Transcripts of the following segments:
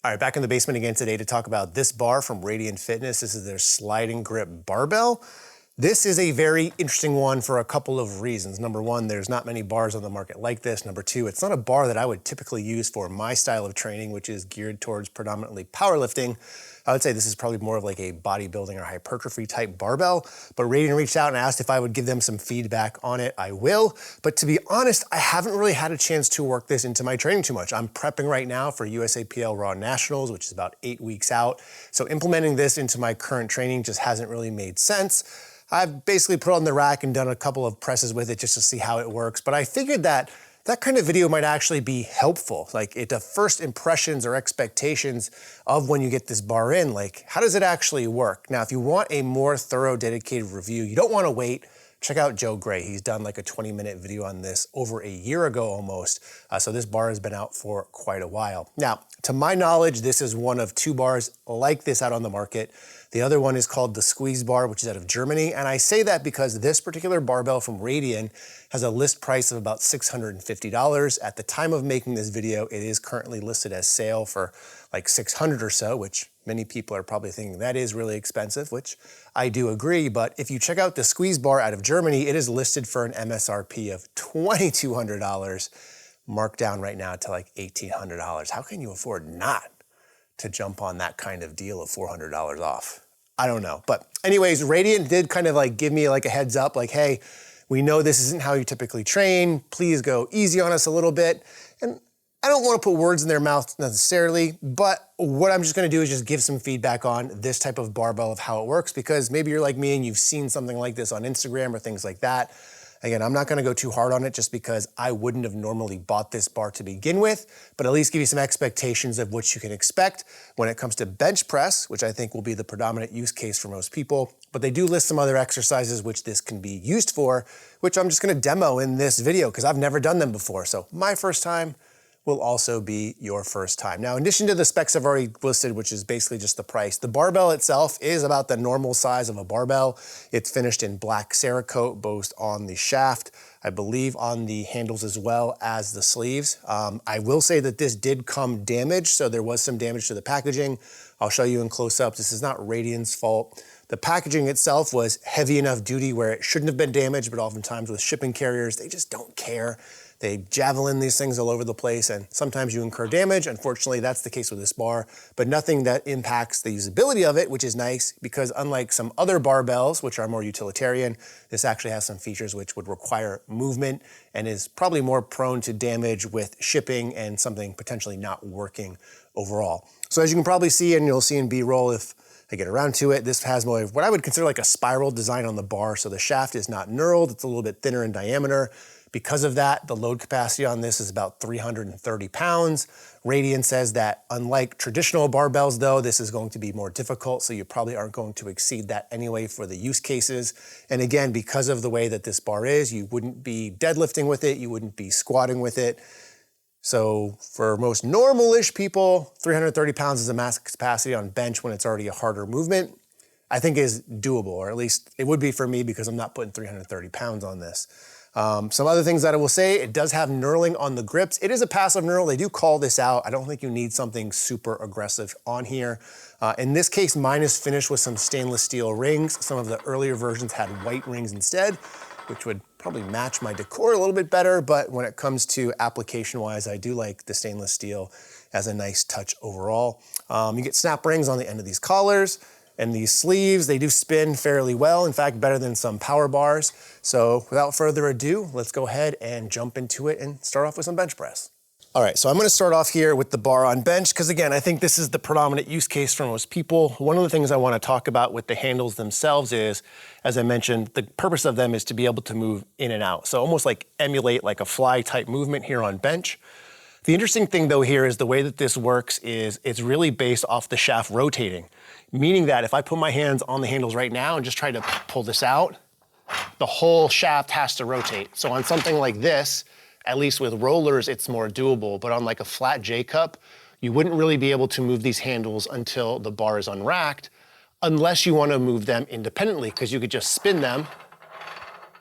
All right, back in the basement again today to talk about this bar from Radian Fitness. This is their sliding grip barbell. This is a very interesting one for a couple of reasons. Number one, there's not many bars on the market like this. Number two, it's not a bar that I would typically use for my style of training, which is geared towards predominantly powerlifting. I would say this is probably more of like a bodybuilding or hypertrophy type barbell, but Radian reached out and asked if I would give them some feedback on it. I will, but to be honest, I haven't really had a chance to work this into my training too much. I'm prepping right now for USAPL Raw Nationals, which is about 8 weeks out. So implementing this into my current training just hasn't really made sense. I've basically put it on the rack and done a couple of presses with it just to see how it works, but I figured that kind of video might actually be helpful. Like the first impressions or expectations of when you get this bar in, like how does it actually work? Now, if you want a more thorough, dedicated review, you don't want to wait. Check out Joe Gray. He's done like a 20-minute video on this over a year ago almost. So this bar has been out for quite a while. Now, to my knowledge, this is one of 2 bars like this out on the market. The other one is called the Squeeze Bar, which is out of Germany. And I say that because this particular barbell from Radian has a list price of about $650. At the time of making this video, it is currently listed as sale for like $600 or so, which many people are probably thinking that is really expensive, which I do agree. But if you check out the Squeeze Bar out of Germany, it is listed for an MSRP of $2,200, marked down right now to like $1,800. How can you afford not to jump on that kind of deal of $400 off? I don't know. But anyways, Radiant did kind of like give me like a heads up, like, hey, we know this isn't how you typically train. Please go easy on us a little bit. And I don't want to put words in their mouth necessarily, but what I'm just going to do is just give some feedback on this type of barbell of how it works, because maybe you're like me and you've seen something like this on Instagram or things like that. Again, I'm not going to go too hard on it just because I wouldn't have normally bought this bar to begin with, but at least give you some expectations of what you can expect when it comes to bench press, which I think will be the predominant use case for most people. But they do list some other exercises which this can be used for, which I'm just going to demo in this video because I've never done them before. So my first time will also be your first time. Now, in addition to the specs I've already listed, which is basically just the price, the barbell itself is about the normal size of a barbell. It's finished in black Cerakote, both on the shaft, I believe on the handles as well as the sleeves. I will say that this did come damaged, so there was some damage to the packaging. I'll show you in close-ups. This is not Radian's fault. The packaging itself was heavy enough duty where it shouldn't have been damaged, but oftentimes with shipping carriers, they just don't care. They javelin these things all over the place, and sometimes you incur damage. Unfortunately, that's the case with this bar, but nothing that impacts the usability of it, which is nice because unlike some other barbells, which are more utilitarian, this actually has some features which would require movement and is probably more prone to damage with shipping and something potentially not working overall. So as you can probably see, and you'll see in B-roll if I get around to it, this has more of what I would consider like a spiral design on the bar. So the shaft is not knurled, it's a little bit thinner in diameter. Because of that, the load capacity on this is about 330 pounds. Radian says that unlike traditional barbells though, this is going to be more difficult, so you probably aren't going to exceed that anyway for the use cases. And again, because of the way that this bar is, you wouldn't be deadlifting with it, you wouldn't be squatting with it. So for most normal-ish people, 330 pounds is a max capacity on bench when it's already a harder movement, I think is doable, or at least it would be for me because I'm not putting 330 pounds on this. Some other things that I will say, it does have knurling on the grips. It is a passive knurl. They do call this out. I don't think you need something super aggressive on here. In this case, mine is finished with some stainless steel rings. Some of the earlier versions had white rings instead, which would probably match my decor a little bit better. But when it comes to application-wise, I do like the stainless steel as a nice touch overall. You get snap rings on the end of these collars. And these sleeves, they do spin fairly well, in fact, better than some power bars. So without further ado, let's go ahead and jump into it and start off with some bench press. All right, so I'm gonna start off here with the bar on bench, because again, I think this is the predominant use case for most people. One of the things I wanna talk about with the handles themselves is, as I mentioned, the purpose of them is to be able to move in and out. So almost like emulate like a fly type movement here on bench. The interesting thing though here is the way that this works is it's really based off the shaft rotating. Meaning that if I put my hands on the handles right now and just try to pull this out, the whole shaft has to rotate. So on something like this, at least with rollers, it's more doable. But on like a flat J-cup, you wouldn't really be able to move these handles until the bar is unracked, unless you want to move them independently, because you could just spin them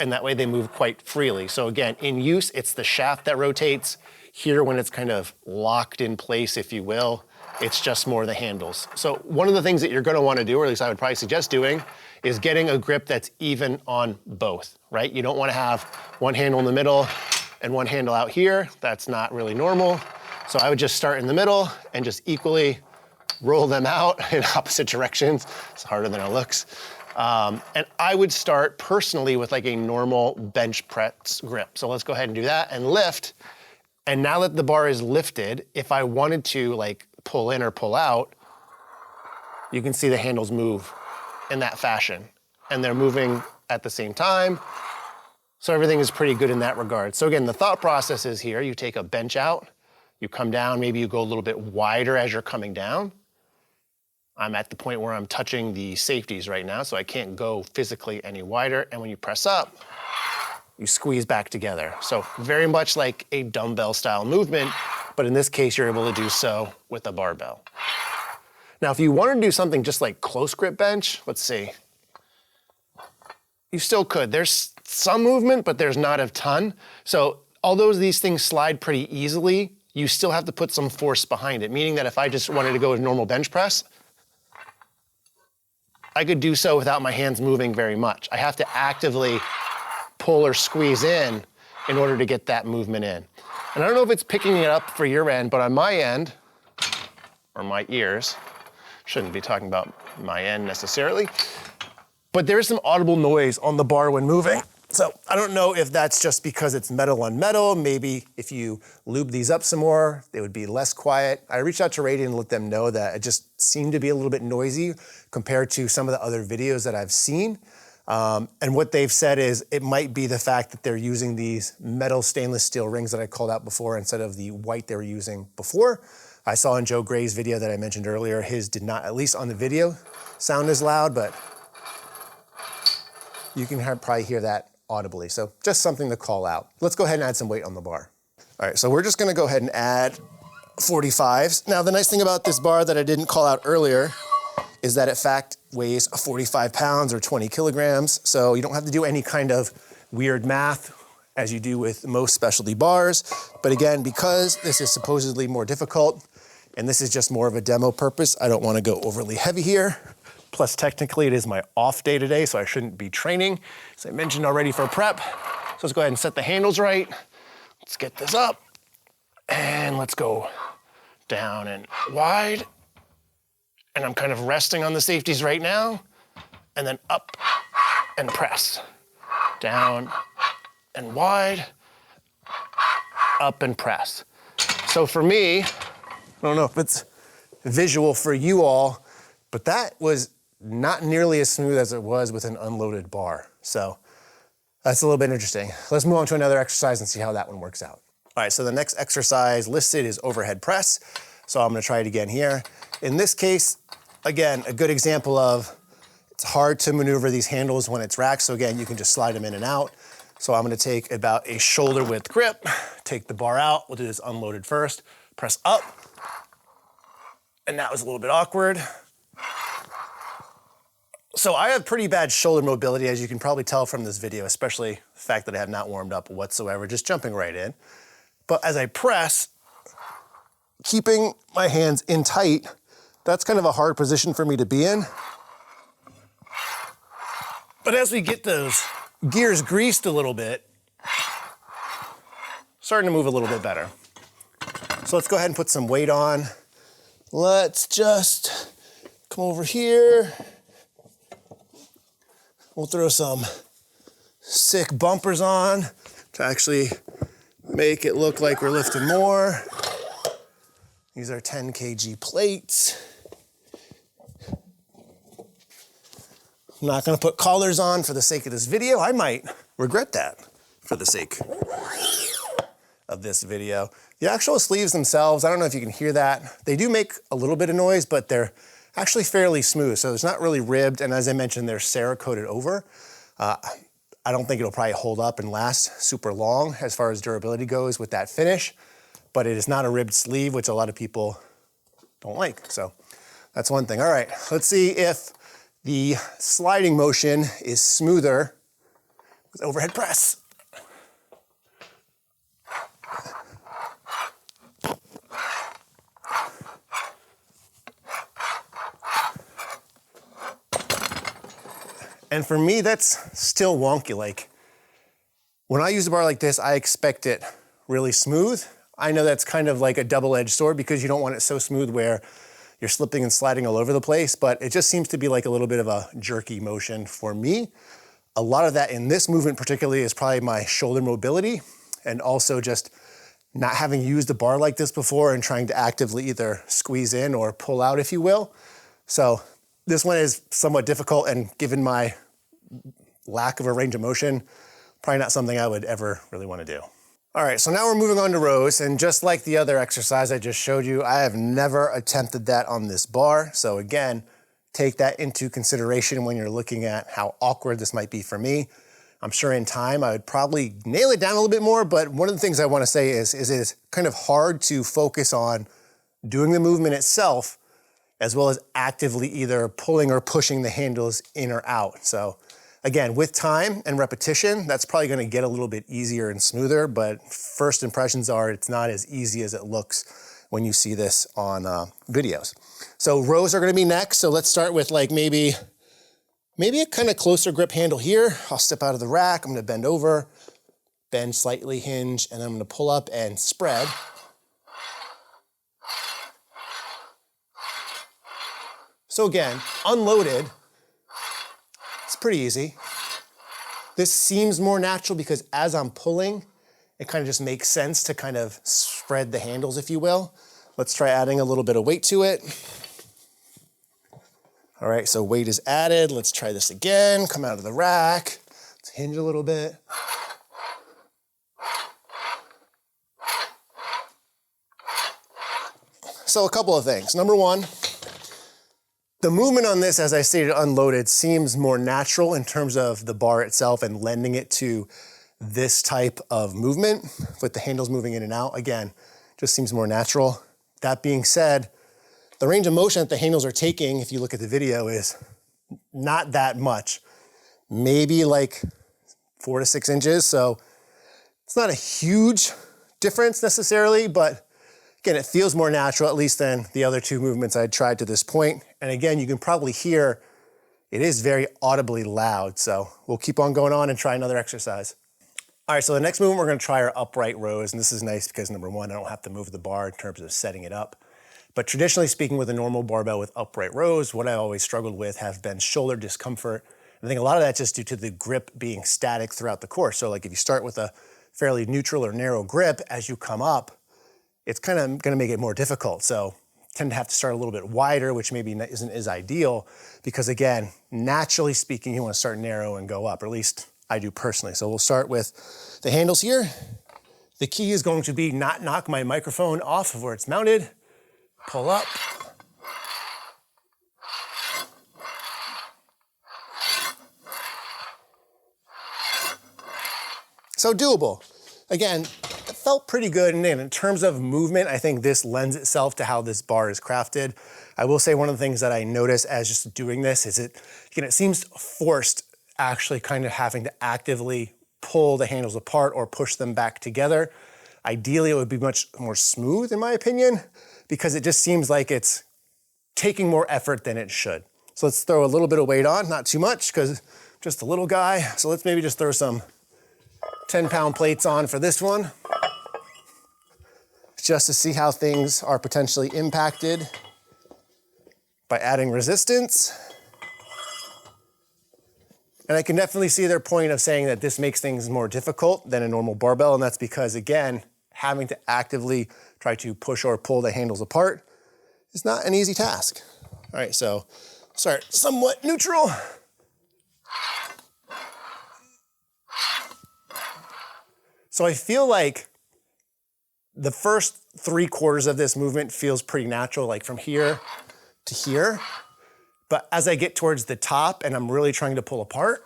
and that way they move quite freely. So again, in use, it's the shaft that rotates. Here, when it's kind of locked in place, if you will, It's just more the handles. So one of the things that you're gonna wanna do, or at least I would probably suggest doing, is getting a grip that's even on both, right? You don't wanna have one handle in the middle and one handle out here. That's not really normal. So I would just start in the middle and just equally roll them out in opposite directions. It's harder than it looks. And I would start personally with like a normal bench press grip. So let's go ahead and do that and lift. And now that the bar is lifted, if I wanted to like pull in or pull out, you can see the handles move in that fashion. And they're moving at the same time. So everything is pretty good in that regard. So again, the thought process is here, you take a bench out, you come down, maybe you go a little bit wider as you're coming down. I'm at the point where I'm touching the safeties right now, so I can't go physically any wider. And when you press up, you squeeze back together. So very much like a dumbbell style movement, but in this case, you're able to do so with a barbell. Now, if you want to do something just like close grip bench, let's see. You still could. There's some movement, but there's not a ton. So although these things slide pretty easily, you still have to put some force behind it, meaning that if I just wanted to go with normal bench press, I could do so without my hands moving very much. I have to actively pull or squeeze in order to get that movement in. And I don't know if it's picking it up for your end, but on my end, or my ears, shouldn't be talking about my end necessarily, but there is some audible noise on the bar when moving. So I don't know if that's just because it's metal on metal. Maybe if you lube these up some more, they would be less quiet. I reached out to Radian and let them know that it just seemed to be a little bit noisy compared to some of the other videos that I've seen. And what they've said is it might be the fact that they're using these metal stainless steel rings that I called out before instead of the white they were using before. I saw in Joe Gray's video that I mentioned earlier, his did not, at least on the video, sound as loud, but you can probably hear that audibly. So just something to call out. Let's go ahead and add some weight on the bar. All right, so we're just gonna go ahead and add 45s. Now, the nice thing about this bar that I didn't call out earlier is that in fact weighs 45 pounds or 20 kilograms. So you don't have to do any kind of weird math as you do with most specialty bars. But again, because this is supposedly more difficult and this is just more of a demo purpose, I don't wanna go overly heavy here. Plus, technically, it is my off day today, so I shouldn't be training. As I mentioned already for prep. So let's go ahead and set the handles right. Let's get this up. And let's go down and wide. And I'm kind of resting on the safeties right now. And then up and press. Down and wide. Up and press. So for me, I don't know if it's visual for you all, but that was not nearly as smooth as it was with an unloaded bar. So that's a little bit interesting. Let's move on to another exercise and see how that one works out. All right, so the next exercise listed is overhead press. So I'm gonna try it again here. In this case, again, a good example of it's hard to maneuver these handles when it's racked. So again, you can just slide them in and out. So I'm gonna take about a shoulder width grip, take the bar out. We'll do this unloaded first, press up. And that was a little bit awkward. So I have pretty bad shoulder mobility, as you can probably tell from this video, especially the fact that I have not warmed up whatsoever, just jumping right in. But as I press, keeping my hands in tight, that's kind of a hard position for me to be in. But as we get those gears greased a little bit, starting to move a little bit better. So let's go ahead and put some weight on. Let's just come over here. We'll throw some sick bumpers on to actually make it look like we're lifting more. These are 10 kg plates. I'm not gonna put collars on for the sake of this video. I might regret that for the sake of this video. The actual sleeves themselves, I don't know if you can hear that. They do make a little bit of noise, but they're actually fairly smooth. So it's not really ribbed. And as I mentioned, they're Cerakoted over. I don't think it'll probably hold up and last super long as far as durability goes with that finish, but it is not a ribbed sleeve, which a lot of people don't like. So that's one thing. All right, let's see if the sliding motion is smoother with overhead press. And for me, that's still wonky. Like when I use a bar like this, I expect it really smooth. I know that's kind of like a double-edged sword because you don't want it so smooth where you're slipping and sliding all over the place, but it just seems to be like a little bit of a jerky motion for me. A lot of that in this movement particularly is probably my shoulder mobility and also just not having used a bar like this before and trying to actively either squeeze in or pull out, if you will. So this one is somewhat difficult, and given my lack of a range of motion, probably not something I would ever really want to do. All right, so now we're moving on to rows, and just like the other exercise I just showed you, I have never attempted that on this bar. So again, take that into consideration when you're looking at how awkward this might be for me. I'm sure in time I would probably nail it down a little bit more, but one of the things I want to say is it is kind of hard to focus on doing the movement itself as well as actively either pulling or pushing the handles in or out. So again, with time and repetition, that's probably going to get a little bit easier and smoother, but first impressions are it's not as easy as it looks when you see this on videos. So rows are going to be next. So let's start with like maybe a kind of closer grip handle here. I'll step out of the rack. I'm going to bend over, bend slightly, hinge, and then I'm going to pull up and spread. So again, unloaded, it's pretty easy. This seems more natural because as I'm pulling, it kind of just makes sense to kind of spread the handles, if you will. Let's try adding a little bit of weight to it. All right, so weight is added. Let's try this again. Come out of the rack. Let's hinge a little bit. So a couple of things. Number one, the movement on this, as I stated, unloaded, seems more natural in terms of the bar itself and lending it to this type of movement with the handles moving in and out. Again, just seems more natural. That being said, the range of motion that the handles are taking, if you look at the video, is not that much. Maybe like 4 to 6 inches. So it's not a huge difference necessarily, but again, it feels more natural, at least than the other two movements I tried to this point. And again, you can probably hear it is very audibly loud. So we'll keep on going on and try another exercise. All right, so the next movement, we're gonna try our upright rows. And this is nice because number one, I don't have to move the bar in terms of setting it up. But traditionally speaking, with a normal barbell with upright rows, what I always struggled with have been shoulder discomfort. And I think a lot of that's just due to the grip being static throughout the course. So like if you start with a fairly neutral or narrow grip, as you come up, it's kind of gonna make it more difficult. So tend to have to start a little bit wider, which maybe isn't as ideal because again, naturally speaking, you wanna start narrow and go up, or at least I do personally. So we'll start with the handles here. The key is going to be not knock my microphone off of where it's mounted. Pull up. So doable. Again, it felt pretty good. And then in terms of movement, I think this lends itself to how this bar is crafted. I will say one of the things that I notice as just doing this is it seems forced actually kind of having to actively pull the handles apart or push them back together. Ideally, it would be much more smooth in my opinion, because it just seems like it's taking more effort than it should. So let's throw a little bit of weight on, not too much, because just a little guy. So let's maybe just throw some 10-pound plates on for this one, just to see how things are potentially impacted by adding resistance. And I can definitely see their point of saying that this makes things more difficult than a normal barbell, and that's because, again, having to actively try to push or pull the handles apart is not an easy task. All right, so start somewhat neutral. So I feel like the first 3/4 of this movement feels pretty natural, like from here to here. But as I get towards the top and I'm really trying to pull apart,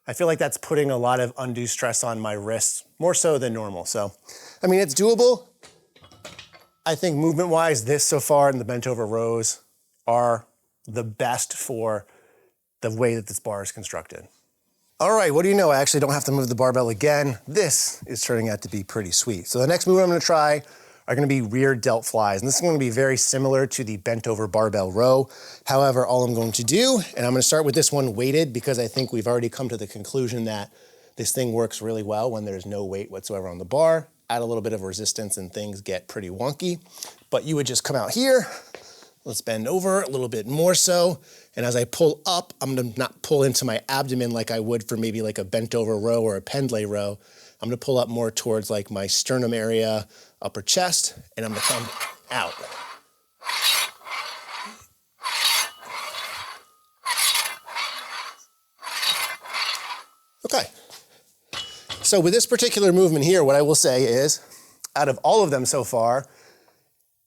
I feel like that's putting a lot of undue stress on my wrists, more so than normal. So, I mean, it's doable. I think movement-wise, this so far in the bent over rows are the best for the way that this bar is constructed. All right, what do you know? I actually don't have to move the barbell again. This is turning out to be pretty sweet. So the next movement I'm gonna try are gonna be rear delt flies. And this is gonna be very similar to the bent over barbell row. However, all I'm going to do, and I'm gonna start with this one weighted because I think we've already come to the conclusion that this thing works really well when there's no weight whatsoever on the bar. Add a little bit of resistance and things get pretty wonky. But you would just come out here, let's bend over a little bit more so. And as I pull up, I'm gonna not pull into my abdomen like I would for maybe like a bent over row or a pendlay row. I'm gonna pull up more towards like my sternum area, upper chest, and I'm gonna come out. Okay. So with this particular movement here, what I will say is, out of all of them so far,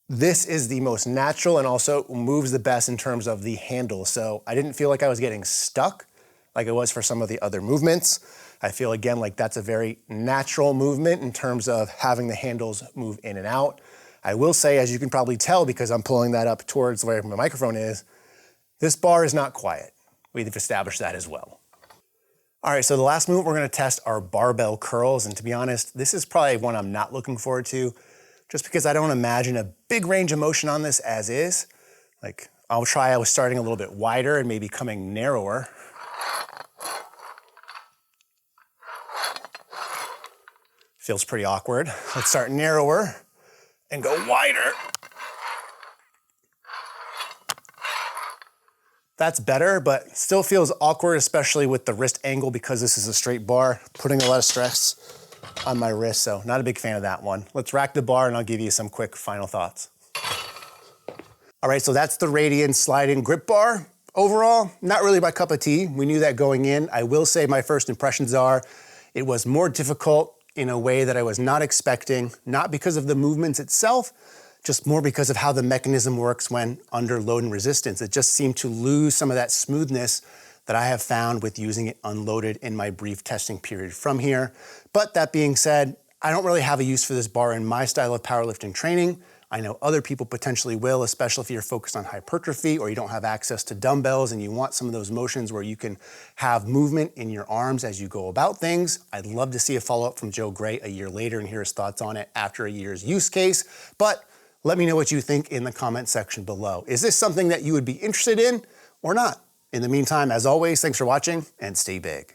this is the most natural and also moves the best in terms of the handle. So I didn't feel like I was getting stuck like it was for some of the other movements. I feel again like that's a very natural movement in terms of having the handles move in and out. I will say, as you can probably tell because I'm pulling that up towards where my microphone is, this bar is not quiet. We've established that as well. All right, so the last movement we're gonna test are barbell curls. And to be honest, this is probably one I'm not looking forward to just because I don't imagine a big range of motion on this as is. Like I was starting a little bit wider and maybe coming narrower. Feels pretty awkward. Let's start narrower and go wider. That's better, but still feels awkward, especially with the wrist angle because this is a straight bar, putting a lot of stress on my wrist, so not a big fan of that one. Let's rack the bar and I'll give you some quick final thoughts. All right, so that's the Radian Sliding Grip Bar. Overall, not really my cup of tea. We knew that going in. I will say my first impressions are it was more difficult in a way that I was not expecting, not because of the movements itself, just more because of how the mechanism works when under load and resistance. It just seemed to lose some of that smoothness that I have found with using it unloaded in my brief testing period from here. But that being said, I don't really have a use for this bar in my style of powerlifting training. I know other people potentially will, especially if you're focused on hypertrophy or you don't have access to dumbbells and you want some of those motions where you can have movement in your arms as you go about things. I'd love to see a follow-up from Joe Gray a year later and hear his thoughts on it after a year's use case. But let me know what you think in the comment section below. Is this something that you would be interested in or not? In the meantime, as always, thanks for watching and stay big.